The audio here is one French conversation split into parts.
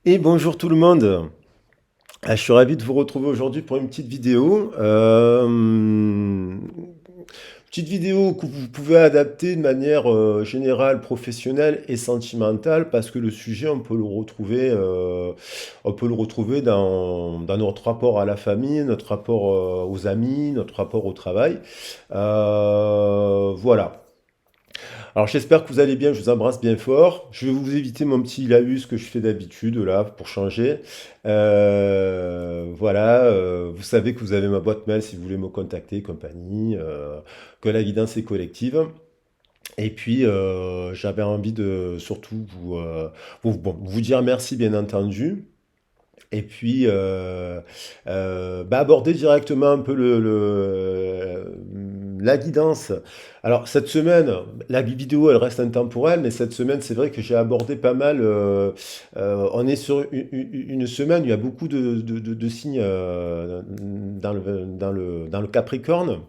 Et bonjour tout le monde. Je suis ravi de vous retrouver aujourd'hui pour une petite vidéo. Petite vidéo que vous pouvez adapter de manière générale, professionnelle et sentimentale parce que le sujet, on peut le retrouver dans notre rapport à la famille, notre rapport aux amis, notre rapport au travail. Voilà. Alors j'espère que vous allez bien, je vous embrasse bien fort. Je vais vous éviter mon petit laïus que je fais d'habitude là pour changer. Voilà, vous savez que vous avez ma boîte mail si vous voulez me contacter, compagnie, que la guidance est collective. Et puis j'avais envie de surtout vous dire merci bien entendu. Et puis, aborder directement un peu la guidance. Alors, cette semaine, la vidéo, elle reste intemporelle, mais cette semaine, c'est vrai que j'ai abordé pas mal. On est sur une semaine où il y a beaucoup de signes dans le Capricorne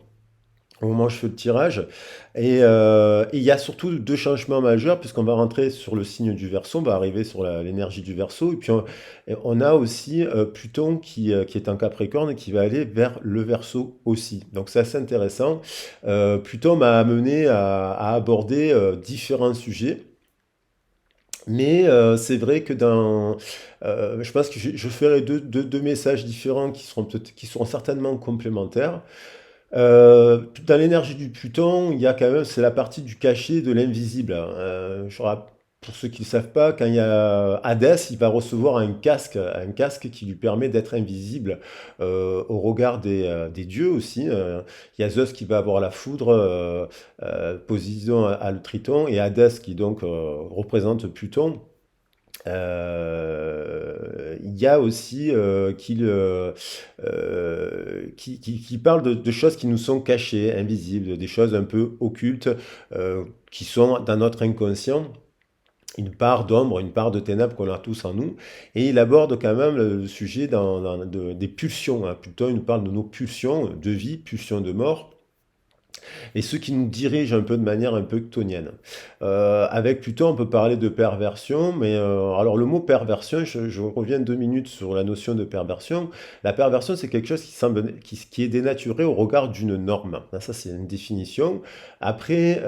au moment où je fais le tirage. Et il y a surtout deux changements majeurs, puisqu'on va rentrer sur le signe du Verseau, on va arriver sur l'énergie du Verseau, et puis on a aussi Pluton qui est en Capricorne et qui va aller vers le Verseau aussi. Donc c'est assez intéressant. Pluton m'a amené à aborder différents sujets. Mais c'est vrai que je pense que je ferai deux messages différents qui seront certainement complémentaires. Dans l'énergie du Pluton, il y a quand même, c'est la partie du caché de l'invisible. Pour ceux qui ne le savent pas, quand il y a Hadès, il va recevoir un casque qui lui permet d'être invisible au regard des dieux aussi. Il y a Zeus qui va avoir la foudre, Poséidon a le Triton, et Hadès qui donc représente Pluton. Il y a aussi qui parle de choses qui nous sont cachées, invisibles, des choses un peu occultes qui sont dans notre inconscient. Une part d'ombre, une part de ténèbres qu'on a tous en nous. Et il aborde quand même le sujet des pulsions, hein. Plutôt, il nous parle de nos pulsions de vie, pulsions de mort et ceux qui nous dirigent un peu de manière un peu chthonienne. Avec Pluton, on peut parler de perversion, mais alors le mot perversion, je reviens 2 minutes sur la notion de perversion. La perversion, c'est quelque chose qui est dénaturé au regard d'une norme. Ça, c'est une définition. Après,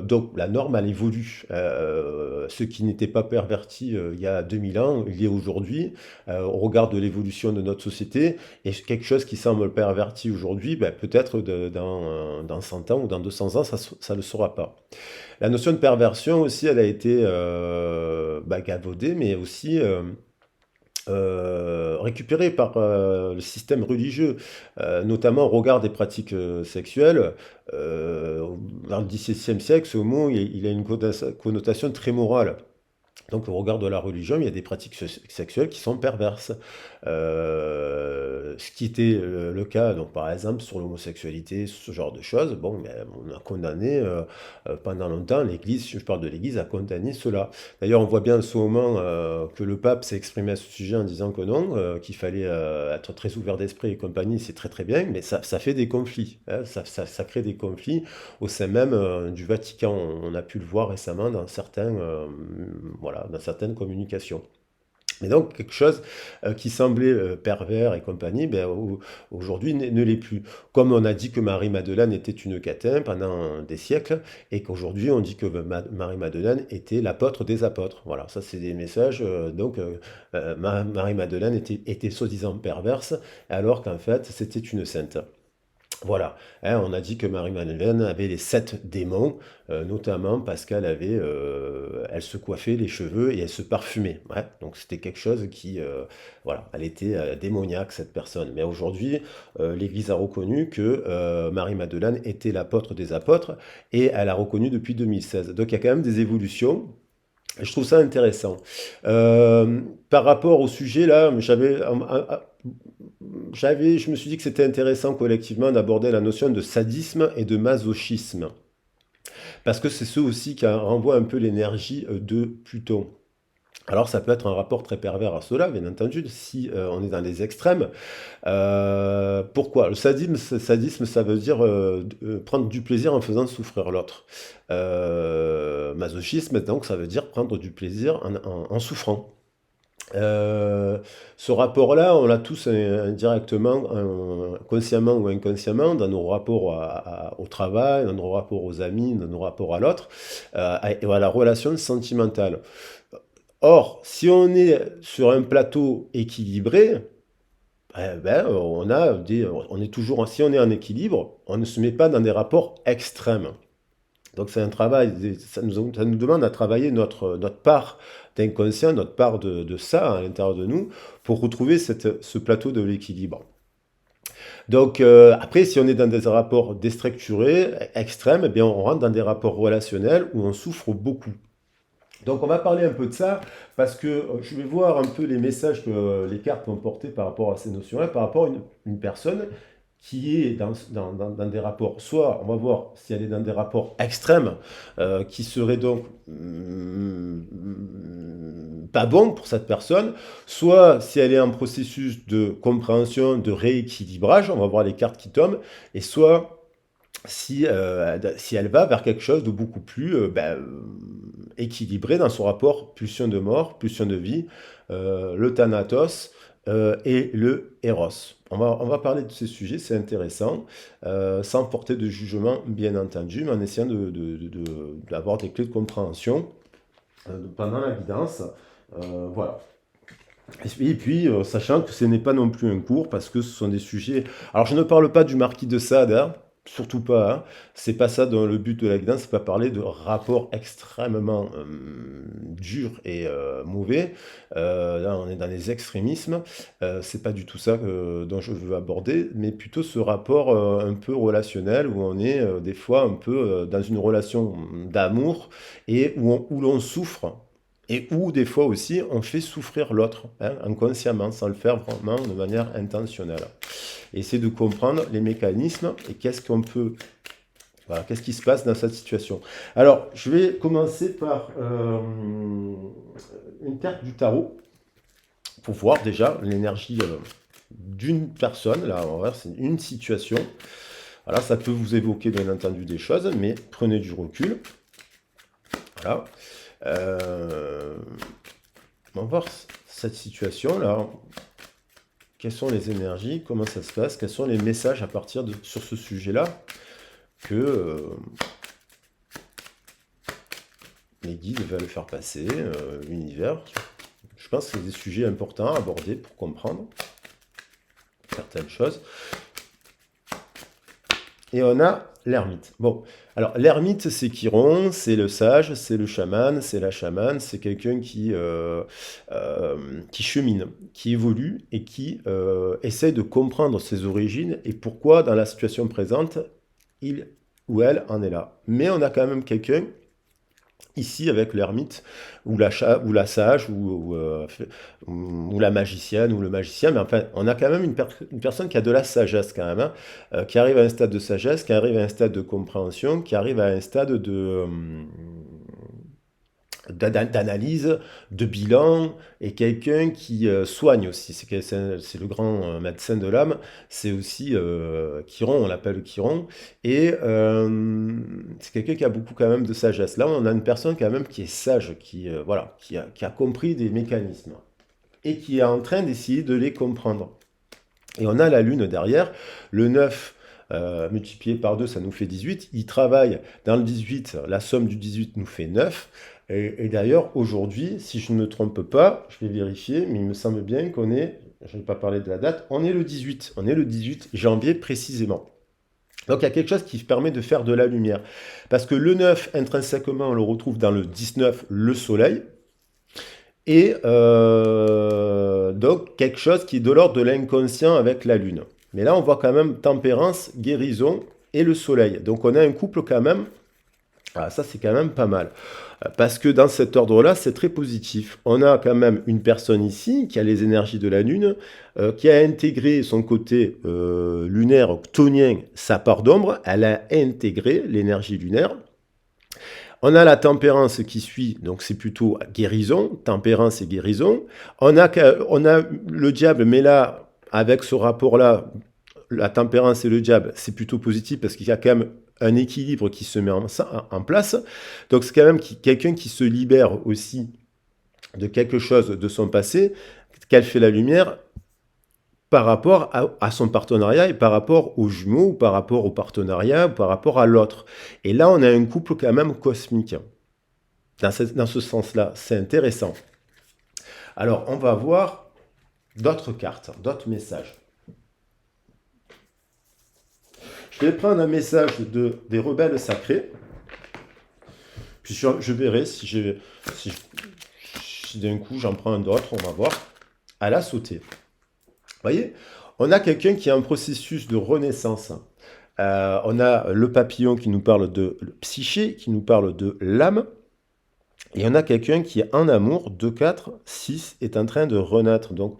donc la norme, elle évolue. Ce qui n'était pas perverti il y a 2000 ans, il y est aujourd'hui, au regard de l'évolution de notre société. Et quelque chose qui semble perverti aujourd'hui, ben, peut-être dans 100 ans ou dans 200 ans, ça ne le sera pas. La notion de perversion aussi, elle a été galvaudée, mais aussi récupérée par le système religieux, notamment au regard des pratiques sexuelles. Dans le XVIIe siècle, ce mot, il a une connotation très morale. Donc, au regard de la religion, il y a des pratiques sexuelles qui sont perverses. Ce qui était le cas, donc, par exemple, sur l'homosexualité, ce genre de choses, bon, ben, on a condamné pendant longtemps, l'Église, je parle de l'Église, a condamné cela. D'ailleurs, on voit bien en ce moment que le pape s'est exprimé à ce sujet en disant que non, qu'il fallait être très ouvert d'esprit et compagnie, c'est très très bien, mais ça fait des conflits, hein, ça crée des conflits au sein même du Vatican. On a pu le voir récemment voilà, dans certaines communications. Mais donc quelque chose qui semblait pervers et compagnie, ben, aujourd'hui ne l'est plus. Comme on a dit que Marie-Madeleine était une catin pendant des siècles, et qu'aujourd'hui on dit que Marie-Madeleine était l'apôtre des apôtres. Voilà, ça c'est des messages. Marie-Madeleine était soi-disant perverse, alors qu'en fait c'était une sainte. Voilà, hein, on a dit que Marie-Madeleine avait les 7 démons, notamment parce elle se coiffait les cheveux et elle se parfumait. Ouais, donc c'était quelque chose voilà, elle était démoniaque cette personne. Mais aujourd'hui, l'Église a reconnu que Marie-Madeleine était l'apôtre des apôtres et elle a reconnu depuis 2016. Donc il y a quand même des évolutions. Je trouve ça intéressant. Par rapport au sujet là, je me suis dit que c'était intéressant collectivement d'aborder la notion de sadisme et de masochisme, parce que c'est ceux aussi qui renvoient un peu l'énergie de Pluton. Alors ça peut être un rapport très pervers à cela, bien entendu, si on est dans les extrêmes. Pourquoi? Le sadisme, ça veut dire prendre du plaisir en faisant souffrir l'autre. Masochisme, donc, ça veut dire prendre du plaisir en souffrant. Euh, Ce rapport-là, on l'a tous directement, consciemment ou inconsciemment, dans nos rapports au travail, dans nos rapports aux amis, dans nos rapports à l'autre, et à la relation sentimentale. Or, si on est sur un plateau équilibré, on est toujours, si on est en équilibre, on ne se met pas dans des rapports extrêmes. Donc c'est un travail, ça nous demande à travailler notre part d'inconscient, notre part de ça à l'intérieur de nous, pour retrouver ce plateau de l'équilibre. Donc après, si on est dans des rapports déstructurés, extrêmes, eh bien on rentre dans des rapports relationnels où on souffre beaucoup. Donc on va parler un peu de ça, parce que je vais voir un peu les messages que les cartes vont porter par rapport à ces notions-là, par rapport à une personne qui est dans des rapports, soit on va voir si elle est dans des rapports extrêmes, qui seraient donc pas bons pour cette personne, soit si elle est en processus de compréhension, de rééquilibrage, on va voir les cartes qui tombent, et soit si elle va vers quelque chose de beaucoup plus équilibré dans son rapport pulsion de mort, pulsion de vie, le Thanatos et le Eros. On va parler de ces sujets, c'est intéressant, sans porter de jugement bien entendu, mais en essayant d'avoir des clés de compréhension pendant la guidance. Voilà. Et puis, sachant que ce n'est pas non plus un cours, parce que ce sont des sujets... Alors, je ne parle pas du marquis de Sade, hein, surtout pas. Hein. C'est pas ça dans le but de la guidance, c'est pas parler de rapports extrêmement durs et mauvais. Là, on est dans les extrémismes. C'est pas du tout ça dont je veux aborder, mais plutôt ce rapport un peu relationnel, où on est des fois un peu dans une relation d'amour et où l'on souffre. Et où des fois aussi on fait souffrir l'autre, hein, inconsciemment, sans le faire vraiment de manière intentionnelle. Et c'est de comprendre les mécanismes et voilà, qu'est-ce qui se passe dans cette situation. Alors, je vais commencer par une carte du tarot pour voir déjà l'énergie d'une personne. Là, on va voir, c'est une situation. Voilà, ça peut vous évoquer bien entendu des choses, mais prenez du recul. Voilà. On va voir cette situation-là. Quelles sont les énergies? Comment ça se passe? Quels sont les messages à partir sur ce sujet-là que les guides veulent faire passer, l'univers? Je pense que c'est des sujets importants à aborder pour comprendre certaines choses. Et on a l'ermite. Bon, alors l'ermite, c'est Chiron, c'est le sage, c'est le chaman, c'est la chamane, c'est quelqu'un qui chemine, qui évolue et qui essaie de comprendre ses origines et pourquoi, dans la situation présente, il ou elle en est là. Mais on a quand même quelqu'un ici avec l'ermite ou ou la sage ou la magicienne ou le magicien, mais enfin on a quand même une personne qui a de la sagesse quand même, hein, qui arrive à un stade de sagesse, qui arrive à un stade de compréhension, qui arrive à un stade d'analyse, de bilan, et quelqu'un qui soigne aussi. C'est le grand médecin de l'âme, c'est aussi Chiron, on l'appelle Chiron, et c'est quelqu'un qui a beaucoup quand même de sagesse. Là, on a une personne quand même qui est sage, voilà, qui a compris des mécanismes, et qui est en train d'essayer de les comprendre. Et on a la lune derrière, le 9 multiplié par 2, ça nous fait 18. Il travaille dans le 18, la somme du 18 nous fait 9. Et d'ailleurs, aujourd'hui, si je ne me trompe pas, je vais vérifier, mais il me semble bien qu'on est, je n'ai pas parlé de la date, on est le 18. On est le 18 janvier précisément. Donc il y a quelque chose qui permet de faire de la lumière. Parce que le 9, intrinsèquement, on le retrouve dans le 19, le soleil. Et donc quelque chose qui est de l'ordre de l'inconscient avec la lune. Mais là, on voit quand même tempérance, guérison et le soleil. Donc on a un couple quand même. Ah, ça, c'est quand même pas mal. Parce que dans cet ordre-là, c'est très positif. On a quand même une personne ici qui a les énergies de la Lune, qui a intégré son côté lunaire chtonien, sa part d'ombre. Elle a intégré l'énergie lunaire. On a la tempérance qui suit, donc c'est plutôt guérison, tempérance et guérison. On a le diable, mais là, avec ce rapport-là, la tempérance et le diable, c'est plutôt positif parce qu'il y a quand même un équilibre qui se met en place. Donc c'est quand même quelqu'un qui se libère aussi de quelque chose de son passé, qu'elle fait la lumière par rapport à son partenariat et par rapport aux jumeaux, ou par rapport au partenariat, ou par rapport à l'autre. Et là, on a un couple quand même cosmique. Dans ce sens-là, c'est intéressant. Alors, on va voir d'autres cartes, d'autres messages. Je vais prendre un message des rebelles sacrés, puis je verrai si d'un coup j'en prends un autre, on va voir, à la sauter. Vous voyez, on a quelqu'un qui est en processus de renaissance. On a le papillon qui nous parle de psyché, qui nous parle de l'âme. Et on a quelqu'un qui est en amour, 2, 4, 6, est en train de renaître. Donc,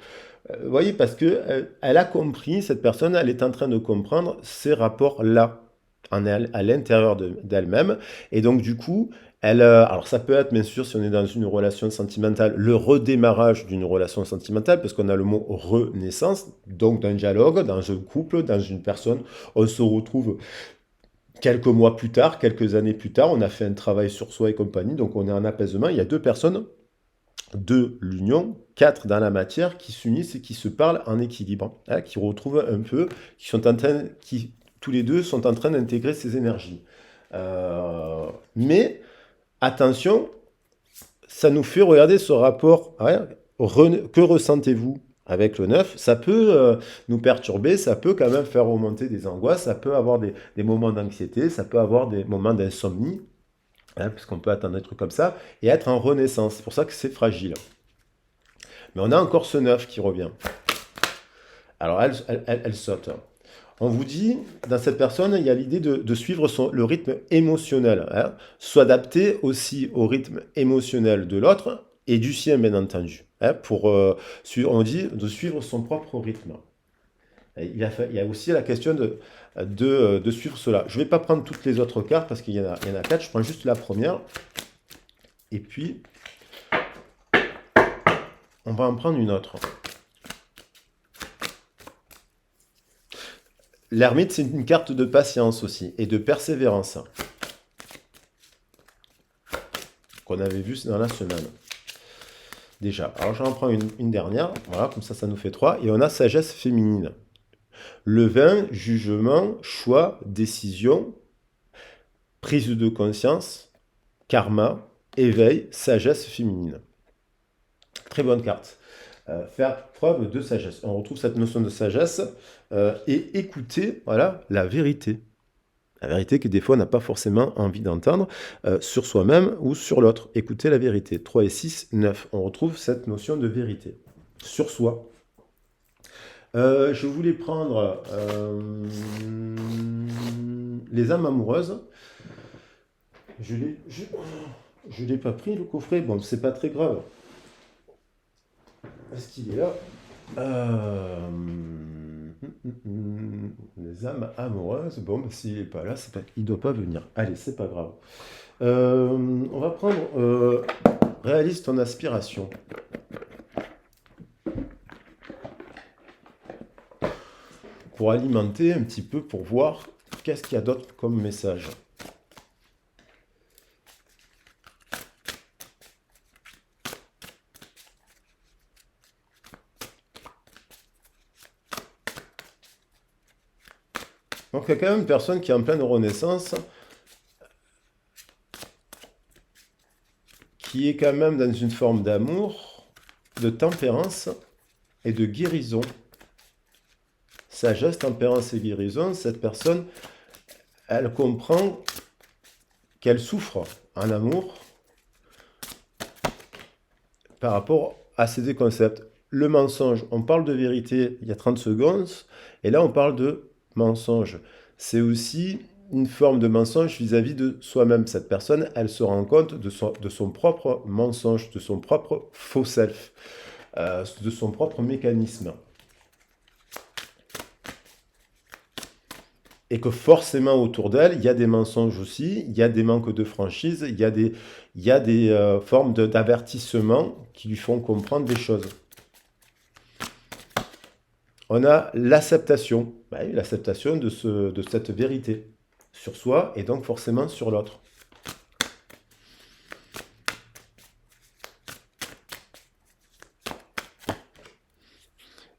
vous voyez, parce que elle a compris, cette personne, elle est en train de comprendre ces rapports-là à l'intérieur d'elle-même. Et donc, du coup, alors ça peut être, bien sûr, si on est dans une relation sentimentale, le redémarrage d'une relation sentimentale, parce qu'on a le mot renaissance, donc d'un dialogue, dans un couple, dans une personne, on se retrouve quelques mois plus tard, quelques années plus tard, on a fait un travail sur soi et compagnie, donc on est en apaisement. Il y a 2 personnes de l'union, 4 dans la matière, qui s'unissent et qui se parlent en équilibre, hein, qui retrouvent un peu, qui tous les deux sont en train d'intégrer ces énergies. Mais attention, ça nous fait regarder ce rapport. Hein, que ressentez-vous avec le 9? Ça peut nous perturber, ça peut quand même faire remonter des angoisses, ça peut avoir des moments d'anxiété, ça peut avoir des moments d'insomnie, hein, puisqu'on peut attendre des trucs comme ça, et être en renaissance. C'est pour ça que c'est fragile. Mais on a encore ce 9 qui revient. Alors elle saute. On vous dit, dans cette personne, il y a l'idée de suivre le rythme émotionnel, hein, s'adapter aussi au rythme émotionnel de l'autre et du sien, bien entendu. Hein, on dit de suivre son propre rythme. Il y a aussi la question de suivre cela. Je ne vais pas prendre toutes les autres cartes parce qu'il y en a 4, je prends juste la première. Et puis, on va en prendre une autre. L'ermite, c'est une carte de patience aussi, et de persévérance, qu'on avait vu dans la semaine. Déjà, alors j'en prends une dernière, voilà, comme ça nous fait 3, et on a sagesse féminine. Levain, jugement, choix, décision, prise de conscience, karma, éveil, sagesse féminine. Très bonne carte. Faire preuve de sagesse. On retrouve cette notion de sagesse et écouter, voilà, la vérité. La vérité que des fois on n'a pas forcément envie d'entendre sur soi-même ou sur l'autre. Écouter la vérité. 3 et 6, 9. On retrouve cette notion de vérité sur soi. Je voulais prendre les âmes amoureuses. Je l'ai pas pris le coffret. Bon, c'est pas très grave. Est-ce qu'il est là? Les âmes amoureuses. Bon, s'il n'est pas là, il ne doit pas venir. Allez, c'est pas grave. On va prendre réalise ton aspiration. Pour alimenter un petit peu, pour voir qu'est-ce qu'il y a d'autre comme message. Donc il y a quand même une personne qui est en pleine renaissance, qui est quand même dans une forme d'amour, de tempérance et de guérison. Sagesse, tempérance et guérison, cette personne, elle comprend qu'elle souffre en amour par rapport à ces deux concepts. Le mensonge, on parle de vérité il y a 30 secondes, et là on parle de mensonge. C'est aussi une forme de mensonge vis-à-vis de soi-même. Cette personne, elle se rend compte de son propre mensonge, de son propre faux self, de son propre mécanisme. Et que forcément autour d'elle, il y a des mensonges aussi, il y a des manques de franchise, il y a des formes d'avertissement qui lui font comprendre des choses. On a l'acceptation, l'acceptation de cette vérité sur soi et donc forcément sur l'autre.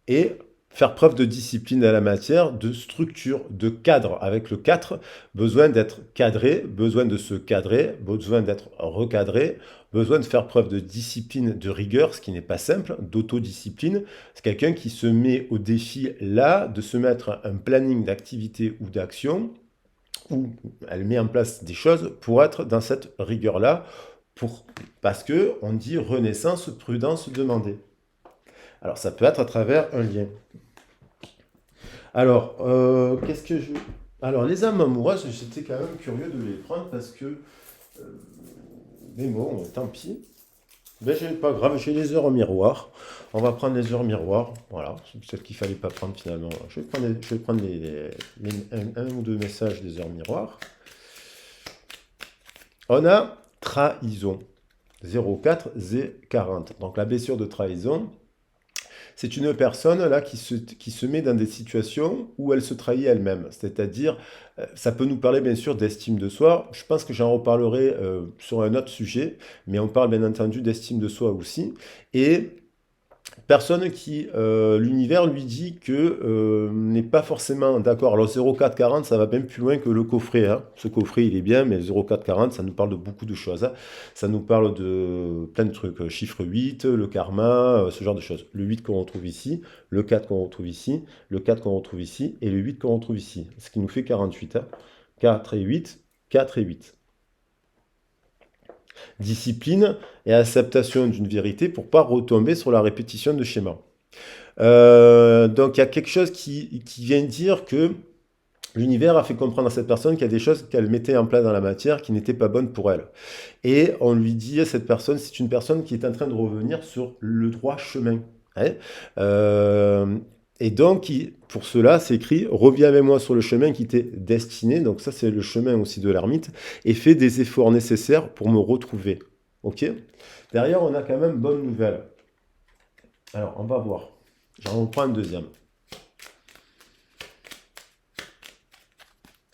et faire preuve de discipline à la matière, de structure, de cadre. Avec le 4, besoin d'être cadré, besoin de se cadrer, besoin d'être recadré, besoin de faire preuve de discipline, de rigueur, ce qui n'est pas simple, d'autodiscipline. C'est quelqu'un qui se met au défi là de se mettre un planning d'activité ou d'action, où elle met en place des choses pour être dans cette rigueur-là, parce que on dit renaissance, prudence demandée. Alors ça peut être à travers un lien. Alors, qu'est-ce que je... Alors, les âmes amoureuses, j'étais quand même curieux de les prendre parce que... euh, mais bon, tant pis. Ben, pas grave, j'ai les heures miroirs. On va prendre les heures miroirs. Voilà, c'est celle qu'il fallait pas prendre finalement. Je vais prendre un ou deux messages des heures miroirs. On a trahison. 04 Z40. Donc la blessure de trahison, c'est une personne là qui se met dans des situations où elle se trahit elle-même. C'est-à-dire, ça peut nous parler bien sûr d'estime de soi. Je pense que j'en reparlerai sur un autre sujet, mais on parle bien entendu d'estime de soi aussi. Et personne qui, l'univers lui dit que n'est pas forcément d'accord. Alors 0440, ça va même plus loin que le coffret, hein. Ce coffret, il est bien, mais 0440, ça nous parle de beaucoup de choses, hein. Ça nous parle de plein de trucs. Chiffre 8, le karma, ce genre de choses. Le 8 qu'on retrouve ici, le 4 qu'on retrouve ici, le 4 qu'on retrouve ici, et le 8 qu'on retrouve ici. Ce qui nous fait 48, hein. 4 et 8, 4 et 8. Discipline et acceptation d'une vérité pour pas retomber sur la répétition de schémas. Donc il y a quelque chose qui vient dire que l'univers a fait comprendre à cette personne qu'il y a des choses qu'elle mettait en place dans la matière qui n'étaient pas bonnes pour elle. Et on lui dit à cette personne, c'est une personne qui est en train de revenir sur le droit chemin, hein. Et donc, pour cela, c'est écrit, reviens avec moi sur le chemin qui t'est destiné. Donc ça, c'est le chemin aussi de l'ermite. Et fais des efforts nécessaires pour me retrouver. Ok. Derrière, on a quand même bonne nouvelle. Alors, on va voir. J'en reprends un deuxième.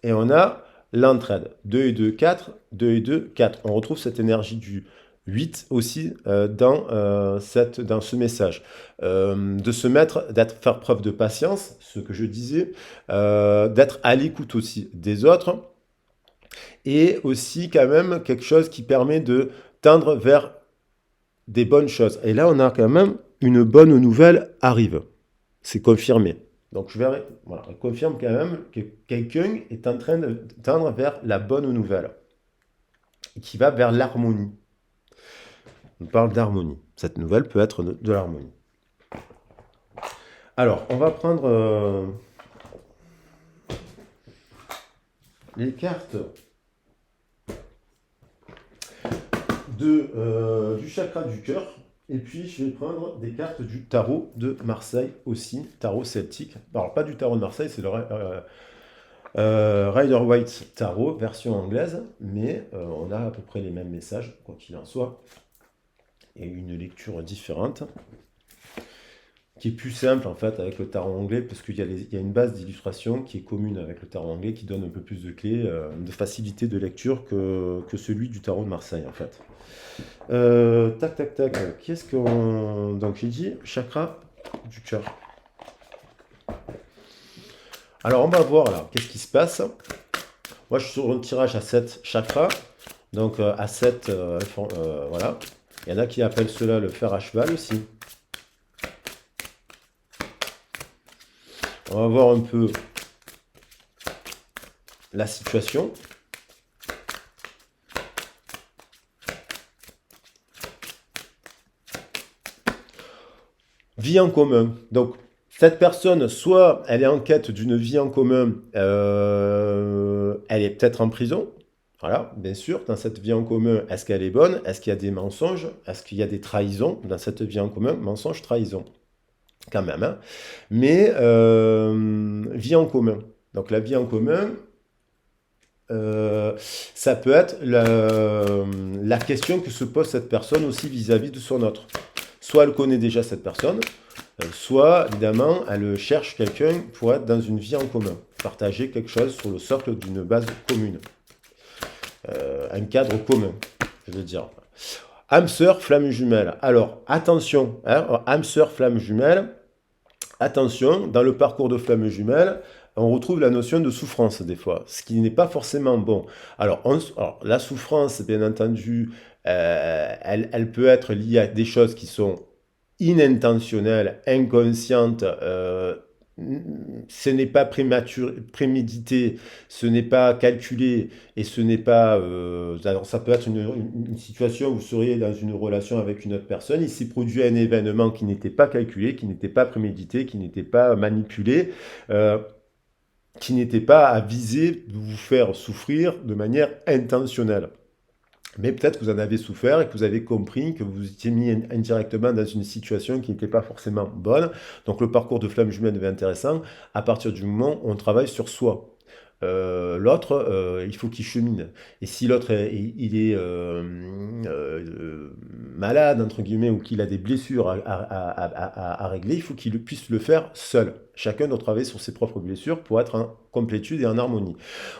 Et on a l'entraide. 2 et 2, 4. 2 et 2, 4. On retrouve cette énergie du 8 aussi dans ce message. De se mettre, faire preuve de patience, ce que je disais, d'être à l'écoute aussi des autres, et aussi quand même quelque chose qui permet de tendre vers des bonnes choses. Et là, on a quand même une bonne nouvelle arrive. C'est confirmé. Donc, voilà, on confirme quand même que quelqu'un est en train de tendre vers la bonne nouvelle, et qui va vers l'harmonie. On parle d'harmonie. Cette nouvelle peut être de l'harmonie. Alors, on va prendre les cartes du chakra du cœur. Et puis, je vais prendre des cartes du tarot de Marseille aussi, tarot celtique. Alors, pas du tarot de Marseille, c'est le Rider-Waite Tarot, version anglaise, mais on a à peu près les mêmes messages, quoi qu'il en soit, et une lecture différente, qui est plus simple en fait avec le tarot anglais, parce qu'il y a une base d'illustration qui est commune avec le tarot anglais, qui donne un peu plus de clés, de facilité de lecture que celui du tarot de Marseille en fait. Tac, tac, tac. Qu'est-ce qu'on... Donc j'ai dit chakra du cœur. Alors on va voir là, qu'est-ce qui se passe. Moi je suis sur un tirage à 7 chakras, donc à 7, voilà. Il y en a qui appellent cela le fer à cheval aussi. On va voir un peu la situation. Vie en commun. Donc, cette personne, soit elle est en quête d'une vie en commun, elle est peut-être en prison. Voilà, bien sûr, dans cette vie en commun, est-ce qu'elle est bonne? Est-ce qu'il y a des mensonges? Est-ce qu'il y a des trahisons dans cette vie en commun? Mensonges, trahison, quand même, hein. Mais vie en commun. Donc la vie en commun, ça peut être la question que se pose cette personne aussi vis-à-vis de son autre. Soit elle connaît déjà cette personne, soit évidemment elle cherche quelqu'un pour être dans une vie en commun, partager quelque chose sur le socle d'une base commune, un cadre commun, je veux dire. Âme sœur, flamme jumelle. Alors attention, hein, âme sœur, flamme jumelle. Attention, dans le parcours de flamme jumelle, on retrouve la notion de souffrance des fois, ce qui n'est pas forcément bon. Alors, la souffrance, bien entendu, elle peut être liée à des choses qui sont inintentionnelles, inconscientes. Ce n'est pas prémédité, ce n'est pas calculé et ce n'est pas. Alors ça peut être une situation où vous seriez dans une relation avec une autre personne. Il s'est produit un événement qui n'était pas calculé, qui n'était pas prémédité, qui n'était pas manipulé, euh, qui n'était pas à viser de vous faire souffrir de manière intentionnelle. Mais peut-être que vous en avez souffert et que vous avez compris que vous vous étiez mis indirectement dans une situation qui n'était pas forcément bonne. Donc le parcours de flamme jumelle devient intéressant à partir du moment où on travaille sur soi. L'autre, il faut qu'il chemine. Et si l'autre, il est malade, entre guillemets, ou qu'il a des blessures à régler, il faut qu'il puisse le faire seul. Chacun doit travailler sur ses propres blessures pour être en complétude et en harmonie.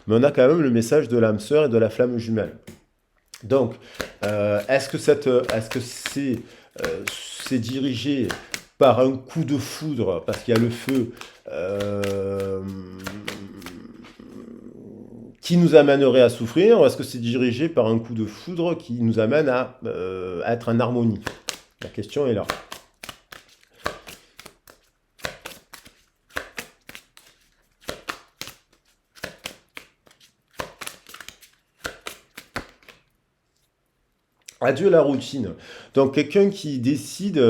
Mais on a quand même le message de l'âme sœur et de la flamme jumelle. Donc, est-ce que c'est dirigé par un coup de foudre, parce qu'il y a le feu, qui nous amènerait à souffrir, ou est-ce que c'est dirigé par un coup de foudre qui nous amène à être en harmonie? La question est là. Adieu la routine. Donc quelqu'un qui décide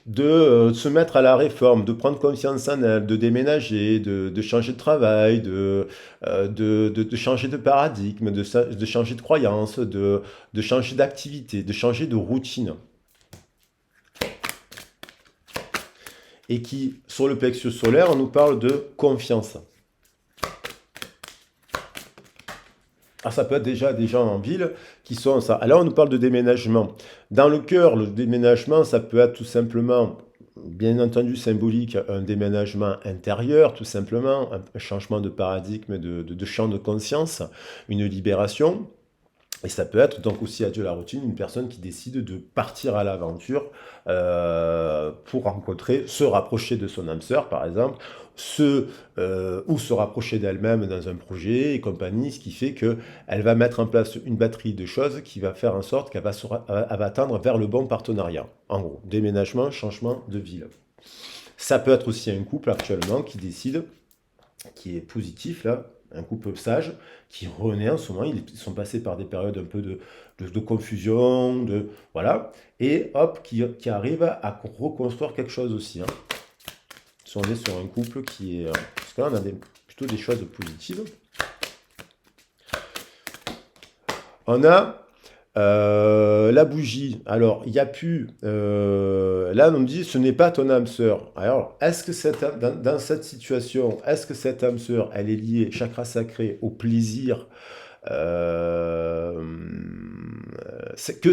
de se mettre à la réforme, de prendre confiance en elle, de déménager, de changer de travail, de changer de paradigme, de changer de croyance, de changer d'activité, de changer de routine. Et qui, sur le plexus solaire, on nous parle de confiance. Alors ça peut être déjà des gens en ville qui sont ça. Alors on nous parle de déménagement. Dans le cœur, le déménagement, ça peut être tout simplement, bien entendu symbolique, un déménagement intérieur, tout simplement, un changement de paradigme, de champ de conscience, une libération. Et ça peut être donc aussi adieu la routine, une personne qui décide de partir à l'aventure pour rencontrer, se rapprocher de son âme sœur par exemple, ou se rapprocher d'elle-même dans un projet et compagnie, ce qui fait qu'elle va mettre en place une batterie de choses qui va faire en sorte qu'elle elle va tendre vers le bon partenariat. En gros, déménagement, changement de ville. Ça peut être aussi un couple actuellement qui décide, qui est positif là, un couple sage, qui renaît en ce moment. Ils sont passés par des périodes un peu de confusion, voilà, et hop, qui arrive à reconstruire quelque chose aussi. Hein. Si on est sur un couple qui est. Parce que là, on a plutôt des choses positives. On a la bougie. Alors, il n'y a plus. Là, on me dit, ce n'est pas ton âme sœur. Alors, est-ce que dans cette situation, est-ce que cette âme sœur, elle est liée, chakra sacré, au plaisir que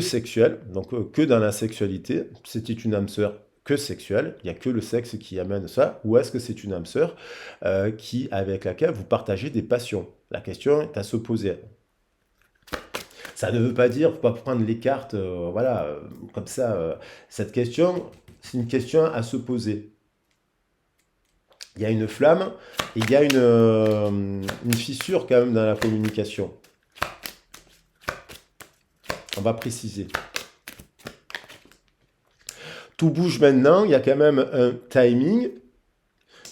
sexuel, donc que dans la sexualité? C'était une âme sœur que sexuelle, il n'y a que le sexe qui amène ça, ou est-ce que c'est une âme sœur avec laquelle vous partagez des passions? La question est à se poser. Ça ne veut pas dire, faut pas prendre les cartes, voilà, comme ça. Cette question, c'est une question à se poser. Il y a une flamme et il y a une fissure quand même dans la communication. On va préciser. Tout bouge maintenant, il y a quand même un timing,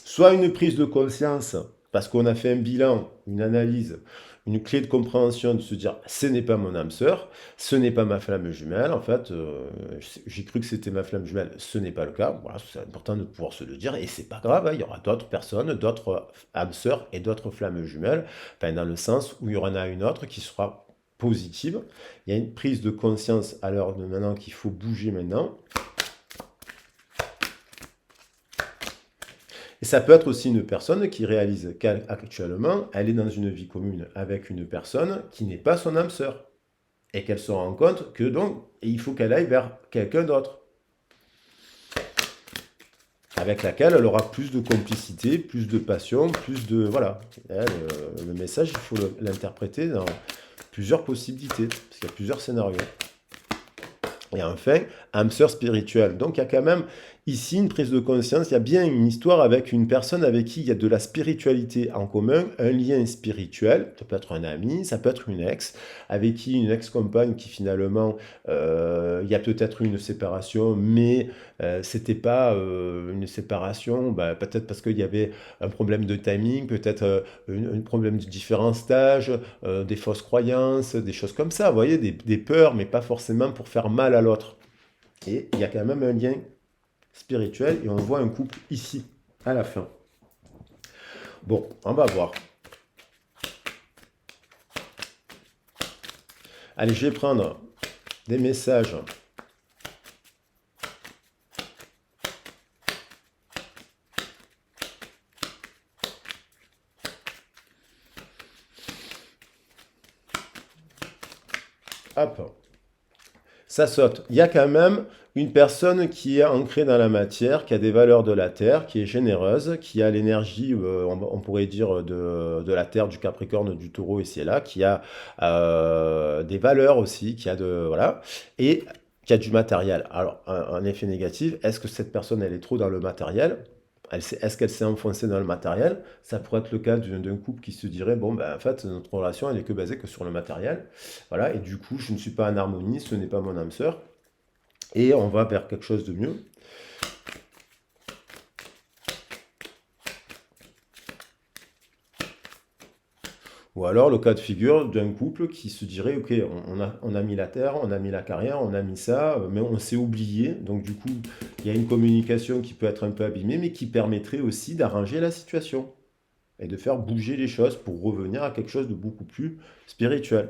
soit une prise de conscience, parce qu'on a fait un bilan, une analyse, une clé de compréhension de se dire ce n'est pas mon âme sœur, ce n'est pas ma flamme jumelle, en fait, j'ai cru que c'était ma flamme jumelle, ce n'est pas le cas, voilà, c'est important de pouvoir se le dire, et c'est pas grave, hein, il y aura d'autres personnes, d'autres âmes sœurs et d'autres flammes jumelles, enfin, dans le sens où il y en a une autre qui sera positive, il y a une prise de conscience à l'heure de maintenant qu'il faut bouger maintenant. Et ça peut être aussi une personne qui réalise qu'actuellement, elle est dans une vie commune avec une personne qui n'est pas son âme sœur. Et qu'elle se rend compte que donc, il faut qu'elle aille vers quelqu'un d'autre. Avec laquelle elle aura plus de complicité, plus de passion, plus de... Voilà. Le message, il faut l'interpréter dans plusieurs possibilités, parce qu'il y a plusieurs scénarios. Et enfin, âme sœur spirituelle. Donc il y a quand même, Ici, une prise de conscience, il y a bien une histoire avec une personne avec qui il y a de la spiritualité en commun, un lien spirituel, ça peut être un ami, ça peut être une ex, avec qui une ex-compagne qui finalement, il y a peut-être eu une séparation, mais c'était pas une séparation, bah, peut-être parce qu'il y avait un problème de timing, peut-être un problème de différence d'âge, des fausses croyances, des choses comme ça, vous voyez, des peurs, mais pas forcément pour faire mal à l'autre. Et il y a quand même un lien spirituel et on voit un couple ici, à la fin. Bon, on va voir. Allez, je vais prendre des messages. Hop, ça saute. Il y a quand même une personne qui est ancrée dans la matière, qui a des valeurs de la terre, qui est généreuse, qui a l'énergie, on pourrait dire, de la terre, du Capricorne, du Taureau ici et là, qui a des valeurs aussi, qui a de voilà, et qui a du matériel. Alors, un effet négatif, est-ce que cette personne, elle est trop dans le matériel? Est-ce qu'elle s'est enfoncée dans le matériel? Ça pourrait être le cas d'un couple qui se dirait, bon, ben, en fait, notre relation, elle est que basée que sur le matériel. Voilà, et du coup, je ne suis pas en harmonie, ce n'est pas mon âme sœur, et on va vers quelque chose de mieux. Ou alors le cas de figure d'un couple qui se dirait, ok, on a mis la terre, on a mis la carrière, on a mis ça, mais on s'est oublié. Donc du coup, il y a une communication qui peut être un peu abîmée, mais qui permettrait aussi d'arranger la situation et de faire bouger les choses pour revenir à quelque chose de beaucoup plus spirituel.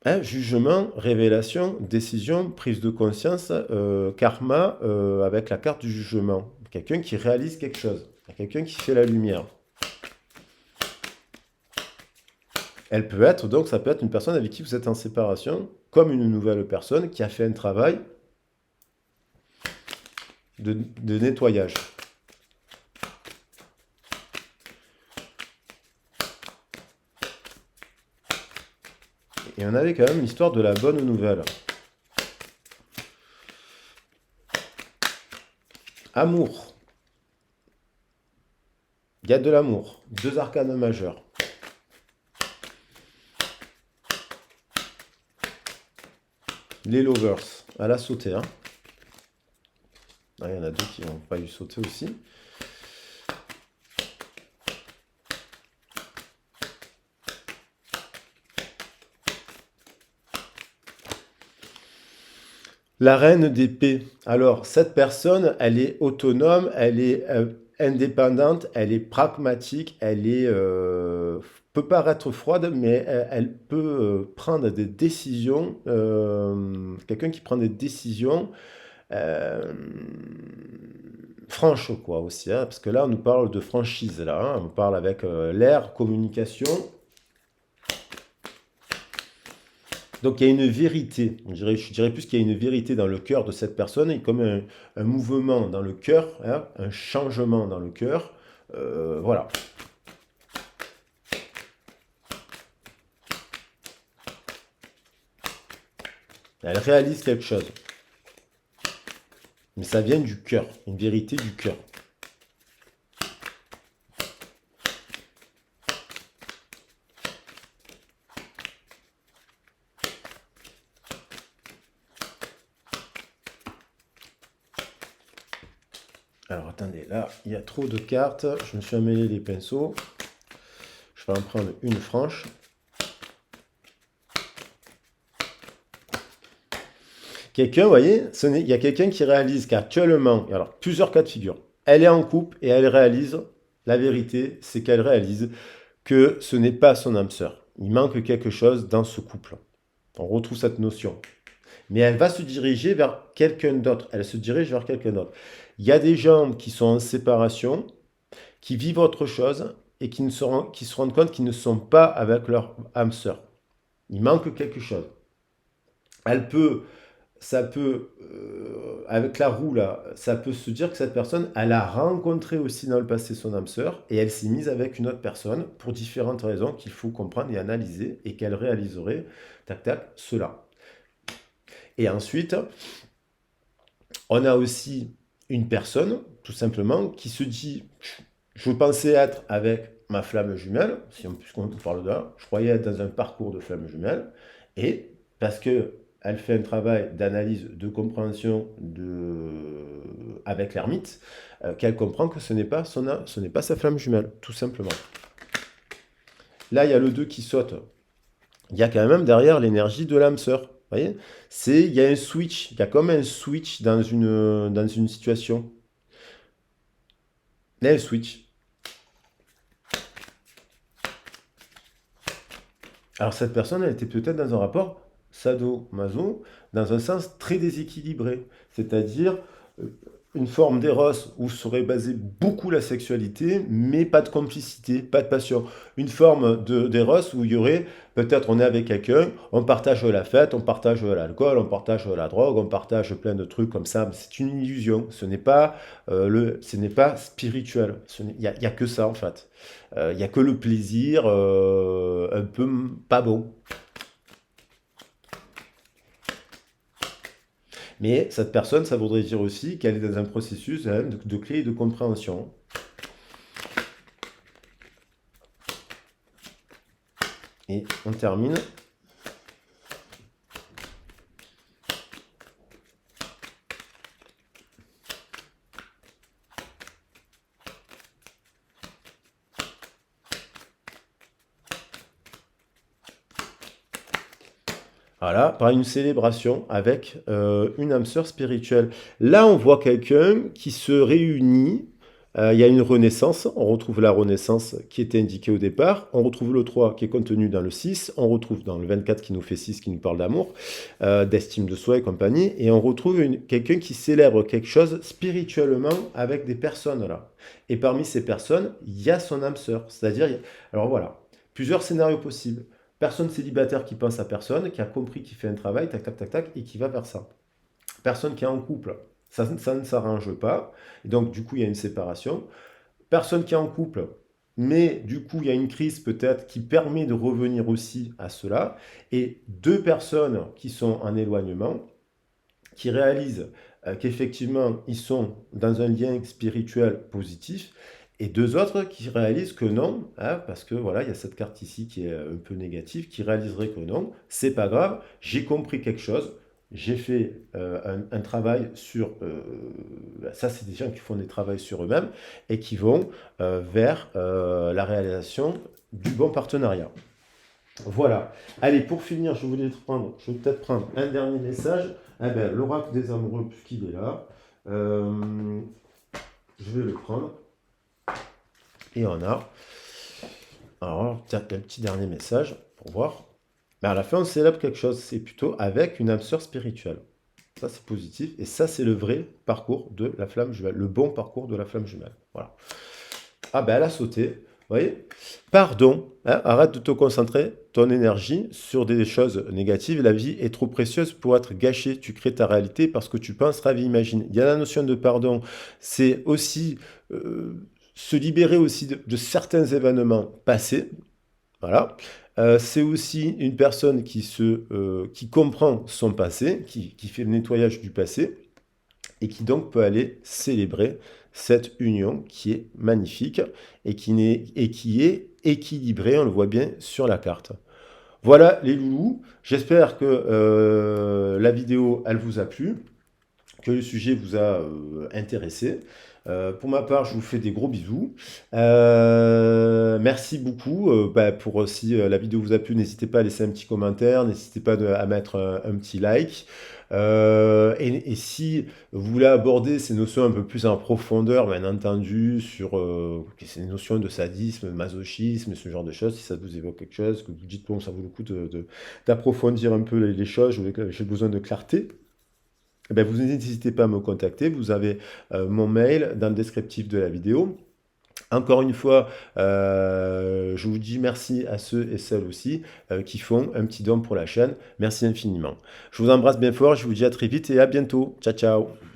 Hein, jugement, révélation, décision, prise de conscience, karma, avec la carte du jugement. Quelqu'un qui réalise quelque chose, quelqu'un qui fait la lumière. Elle peut être, donc ça peut être une personne avec qui vous êtes en séparation, comme une nouvelle personne qui a fait un travail de nettoyage. Et on avait quand même l'histoire de la bonne nouvelle. Amour. Il y a de l'amour. Deux arcanes majeurs. Les lovers. Elle a sauté, hein. Ah, il y en a deux qui n'ont pas eu sauter aussi. La reine d'épée. Alors, cette personne, elle est autonome, elle est indépendante, elle est pragmatique, elle est peut paraître froide, mais elle peut prendre des décisions. Quelqu'un qui prend des décisions euh, franches, quoi, aussi, hein, parce que là, on nous parle de franchise, là, hein, on parle avec l'air, communication. Donc il y a une vérité, je dirais plus qu'il y a une vérité dans le cœur de cette personne, et comme un mouvement dans le cœur, hein, un changement dans le cœur. Voilà. Elle réalise quelque chose. Mais ça vient du cœur, une vérité du cœur. Alors attendez, là, il y a trop de cartes. Je me suis emmêlé les pinceaux. Je vais en prendre une franche. Quelqu'un, vous voyez, il y a quelqu'un qui réalise qu'actuellement, alors plusieurs cas de figure, elle est en couple et elle réalise, la vérité, c'est qu'elle réalise que ce n'est pas son âme sœur. Il manque quelque chose dans ce couple. On retrouve cette notion. Mais elle va se diriger vers quelqu'un d'autre. Elle se dirige vers quelqu'un d'autre. Il y a des gens qui sont en séparation, qui vivent autre chose et qui se rendent compte qu'ils ne sont pas avec leur âme sœur. Il manque quelque chose. Elle peut ça peut, avec la roue là, ça peut se dire que cette personne, elle a rencontré aussi dans le passé son âme sœur et elle s'est mise avec une autre personne pour différentes raisons qu'il faut comprendre et analyser et qu'elle réaliserait, tac tac, cela. Et ensuite, on a aussi une personne, tout simplement, qui se dit, je pensais être avec ma flamme jumelle, si on, puisqu'on parle de là, je croyais être dans un parcours de flamme jumelle, et parce que elle fait un travail d'analyse, de compréhension avec l'ermite, qu'elle comprend que ce n'est pas sa flamme jumelle, tout simplement. Là, il y a le 2 qui saute. Il y a quand même derrière l'énergie de l'âme sœur. Vous voyez, il y a un switch, il y a comme un switch dans une situation. Il y a un switch. Alors cette personne, elle était peut-être dans un rapport sado-maso, dans un sens très déséquilibré. C'est-à-dire une forme d'éros où serait basée beaucoup la sexualité, mais pas de complicité, pas de passion. Une forme d'éros où il y aurait, peut-être on est avec quelqu'un, on partage la fête, on partage l'alcool, on partage la drogue, on partage plein de trucs comme ça. C'est une illusion. Ce n'est pas spirituel. Il y a que ça en fait. Il n'y a que le plaisir un peu pas bon. Mais cette personne, ça voudrait dire aussi qu'elle est dans un processus de clé et de compréhension. Et on termine. Voilà, par une célébration avec une âme sœur spirituelle. Là, on voit quelqu'un qui se réunit. Il y a une renaissance. On retrouve la renaissance qui était indiquée au départ. On retrouve le 3 qui est contenu dans le 6. On retrouve dans le 24 qui nous fait 6, qui nous parle d'amour, d'estime de soi et compagnie. Et on retrouve quelqu'un qui célèbre quelque chose spirituellement avec des personnes là. Et parmi ces personnes, il y a son âme sœur. C'est-à-dire, alors voilà, plusieurs scénarios possibles. Personne célibataire qui pense à personne, qui a compris qu'il fait un travail, tac, tac, tac, tac, et qui va vers ça. Personne qui est en couple, ça ne s'arrange pas, et donc du coup il y a une séparation. Personne qui est en couple, mais du coup il y a une crise peut-être qui permet de revenir aussi à cela. Et deux personnes qui sont en éloignement, qui réalisent qu'effectivement ils sont dans un lien spirituel positif, et deux autres qui réalisent que non, hein, parce que voilà, il y a cette carte ici qui est un peu négative, qui réaliserait que non, c'est pas grave, j'ai compris quelque chose, j'ai fait un travail sur... ça, c'est des gens qui font des travaux sur eux-mêmes et qui vont vers la réalisation du bon partenariat. Voilà. Allez, pour finir, je vais peut-être prendre un dernier message. Eh ben, l'oracle des amoureux, puisqu'il est là, je vais le prendre. Et on a, alors, peut-être un petit dernier message pour voir. Mais à la fin, on célèbre quelque chose. C'est plutôt avec une âme sœur spirituelle. Ça, c'est positif. Et ça, c'est le vrai parcours de la flamme jumelle. Le bon parcours de la flamme jumelle. Voilà. Ah ben, elle a sauté. Vous voyez? Pardon. Hein, arrête de te concentrer, ton énergie, sur des choses négatives. La vie est trop précieuse pour être gâchée. Tu crées ta réalité parce que tu penses, rêves, imagine. Il y a la notion de pardon. C'est aussi se libérer aussi de certains événements passés. Voilà. C'est aussi une personne qui comprend son passé, qui fait le nettoyage du passé et qui donc peut aller célébrer cette union qui est magnifique et qui est équilibrée, on le voit bien sur la carte. Voilà les loulous, j'espère que la vidéo elle vous a plu, que le sujet vous a intéressé. Pour ma part, je vous fais des gros bisous. Merci beaucoup. Pour si la vidéo vous a plu, n'hésitez pas à laisser un petit commentaire, n'hésitez pas à mettre un petit like. Et si vous voulez aborder ces notions un peu plus en profondeur, bien entendu, sur ces notions de sadisme, masochisme, ce genre de choses, si ça vous évoque quelque chose, que vous dites, bon, ça vaut le coup d'approfondir un peu les choses, j'ai besoin de clarté. Eh ben, vous n'hésitez pas à me contacter, vous avez mon mail dans le descriptif de la vidéo. Encore une fois, je vous dis merci à ceux et celles aussi qui font un petit don pour la chaîne. Merci infiniment. Je vous embrasse bien fort, je vous dis à très vite et à bientôt. Ciao, ciao.